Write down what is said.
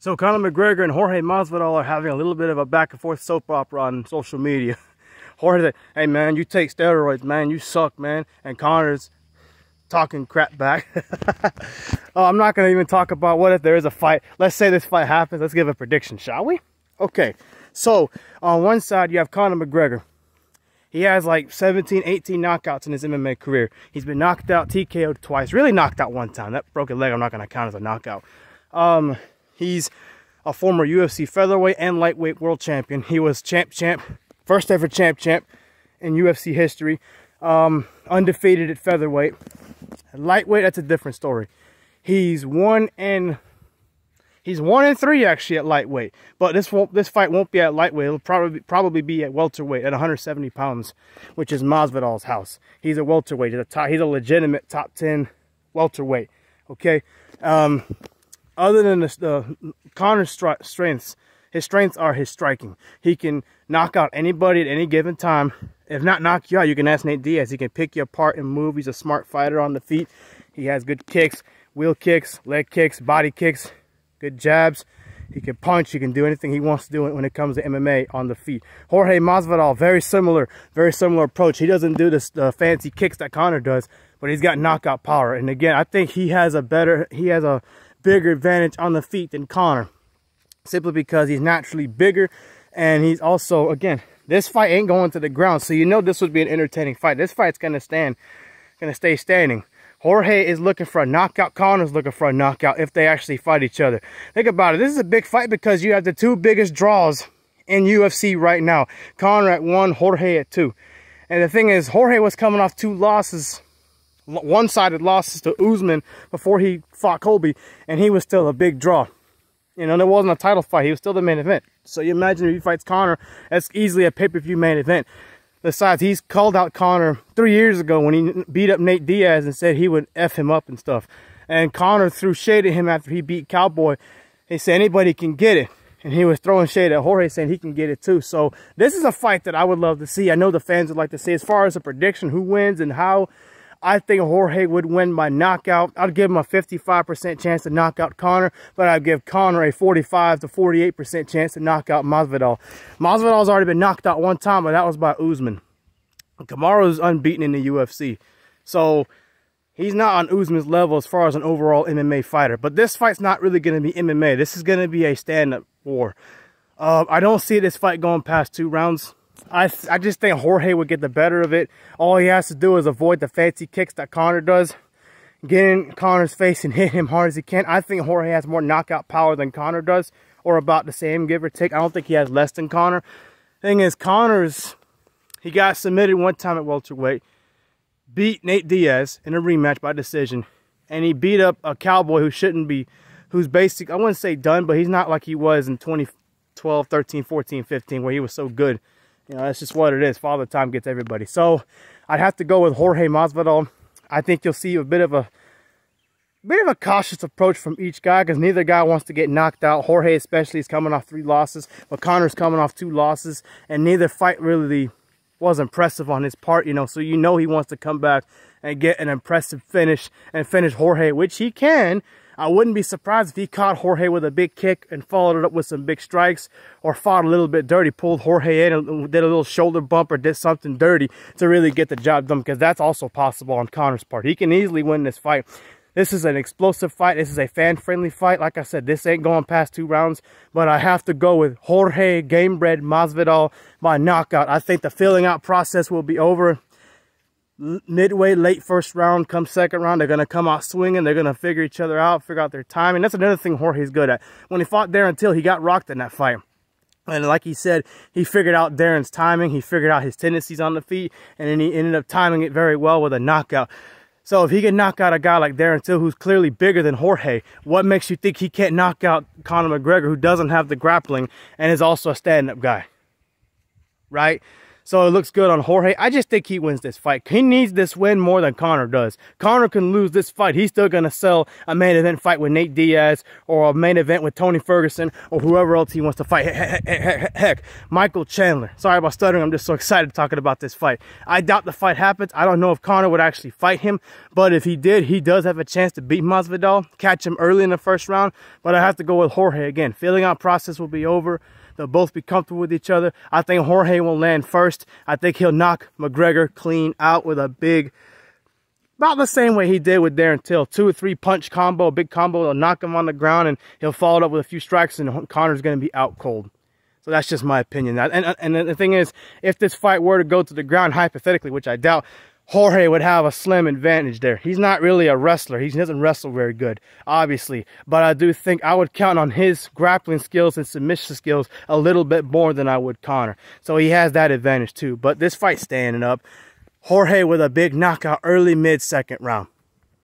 So Conor McGregor and Jorge Masvidal are having a little bit of a back and forth soap opera on social media. Jorge said, hey man, you take steroids, man, you suck, man. And Conor's talking crap back. I'm not going to even talk about what if there is a fight. Let's say this fight happens. Let's give a prediction, shall we? Okay, so on one side you have Conor McGregor. He has like 17, 18 knockouts in his MMA career. He's been knocked out, TKO'd twice. Really knocked out one time. That broken leg I'm not going to count as a knockout. He's a former UFC featherweight and lightweight world champion. He was champ, first ever champ in UFC history. Undefeated at featherweight. Lightweight, that's a different story. He's 1-3 actually at lightweight. But this fight won't be at lightweight. It'll probably be at welterweight at 170 pounds, which is Masvidal's house. He's a welterweight. He's a legitimate top 10 welterweight. Okay. Other than Conor's strengths, his strengths are his striking. He can knock out anybody at any given time. If not knock you out, you can ask Nate Diaz. He can pick you apart and move. He's a smart fighter on the feet. He has good kicks, wheel kicks, leg kicks, body kicks, good jabs. He can punch. He can do anything he wants to do when it comes to MMA on the feet. Jorge Masvidal, very similar approach. He doesn't do the fancy kicks that Conor does, but he's got knockout power. And again, I think he has a bigger advantage on the feet than Conor, simply because he's naturally bigger, and he's also, again, this fight ain't going to the ground, so you know this would be an entertaining fight. This fight's gonna stay standing. Jorge is looking for a knockout. Conor's looking for a knockout if they actually fight each other. Think about it. This is a big fight because you have the two biggest draws in UFC right now. Conor at 1, Jorge at 2. And the thing is, Jorge was coming off 2 losses, one-sided losses to Usman before he fought Colby, and he was still a big draw. You know, there wasn't a title fight. He was still the main event. So you imagine if he fights Conor, that's easily a pay-per-view main event. Besides, he's called out Conor 3 years ago when he beat up Nate Diaz and said he would F him up and stuff. And Conor threw shade at him after he beat Cowboy. He said anybody can get it. And he was throwing shade at Jorge, saying he can get it too. So this is a fight that I would love to see. I know the fans would like to see. As far as a prediction, who wins and how, I think Jorge would win by knockout. I'd give him a 55% chance to knock out Conor, but I'd give Conor a 45 to 48% chance to knock out Masvidal. Masvidal's already been knocked out one time, but that was by Usman. Kamaru's unbeaten in the UFC. So he's not on Usman's level as far as an overall MMA fighter. But this fight's not really going to be MMA. This is going to be a stand-up war. I don't see this fight going past 2 rounds. I just think Jorge would get the better of it. All he has to do is avoid the fancy kicks that Conor does. Get in Conor's face and hit him hard as he can. I think Jorge has more knockout power than Conor does, or about the same, give or take. I don't think he has less than Conor. Thing is, he got submitted one time at welterweight, beat Nate Diaz in a rematch by decision, and he beat up a Cowboy who's basic, I wouldn't say done, but he's not like he was in 2012, 13, 14, 15, where he was so good. You know, that's just what it is. Father time gets everybody. So I'd have to go with Jorge Masvidal. I think you'll see a bit of a cautious approach from each guy, because neither guy wants to get knocked out. Jorge especially is coming off 3 losses, but Conor's coming off 2 losses, and neither fight really was impressive on his part, you know. So you know he wants to come back and get an impressive finish and finish Jorge, which he can. I wouldn't be surprised if he caught Jorge with a big kick and followed it up with some big strikes, or fought a little bit dirty, pulled Jorge in and did a little shoulder bump or did something dirty to really get the job done, because that's also possible on Conor's part. He can easily win this fight. This is an explosive fight. This is a fan-friendly fight. Like I said, this ain't going past 2 rounds, but I have to go with Jorge Gamebred Masvidal by knockout. I think the filling out process will be over midway, late first round, come second round. They're going to come out swinging. They're going to figure each other out, figure out their timing. That's another thing Jorge's good at. When he fought Darren Till, he got rocked in that fight. And like he said, he figured out Darren's timing. He figured out his tendencies on the feet, and then he ended up timing it very well with a knockout. So if he can knock out a guy like Darren Till, who's clearly bigger than Jorge, what makes you think he can't knock out Conor McGregor, who doesn't have the grappling and is also a stand-up guy? Right? So it looks good on Jorge. I just think he wins this fight. He needs this win more than Conor does. Conor can lose this fight. He's still going to sell a main event fight with Nate Diaz or a main event with Tony Ferguson or whoever else he wants to fight. Heck, Michael Chandler. Sorry about stuttering. I'm just so excited talking about this fight. I doubt the fight happens. I don't know if Conor would actually fight him, but if he did, he does have a chance to beat Masvidal, catch him early in the first round. But I have to go with Jorge again. Feeling out process will be over. They'll both be comfortable with each other. I think Jorge will land first. I think he'll knock McGregor clean out with a big, about the same way he did with Darren Till. 2 or 3 punch combo, a big combo. They'll knock him on the ground and he'll follow it up with a few strikes and Conor's going to be out cold. So that's just my opinion. And the thing is, if this fight were to go to the ground, hypothetically, which I doubt, Jorge would have a slim advantage there. He's not really a wrestler. He doesn't wrestle very good, obviously. But I do think I would count on his grappling skills and submission skills a little bit more than I would Conor. So he has that advantage too. But this fight's standing up. Jorge with a big knockout early mid-second round.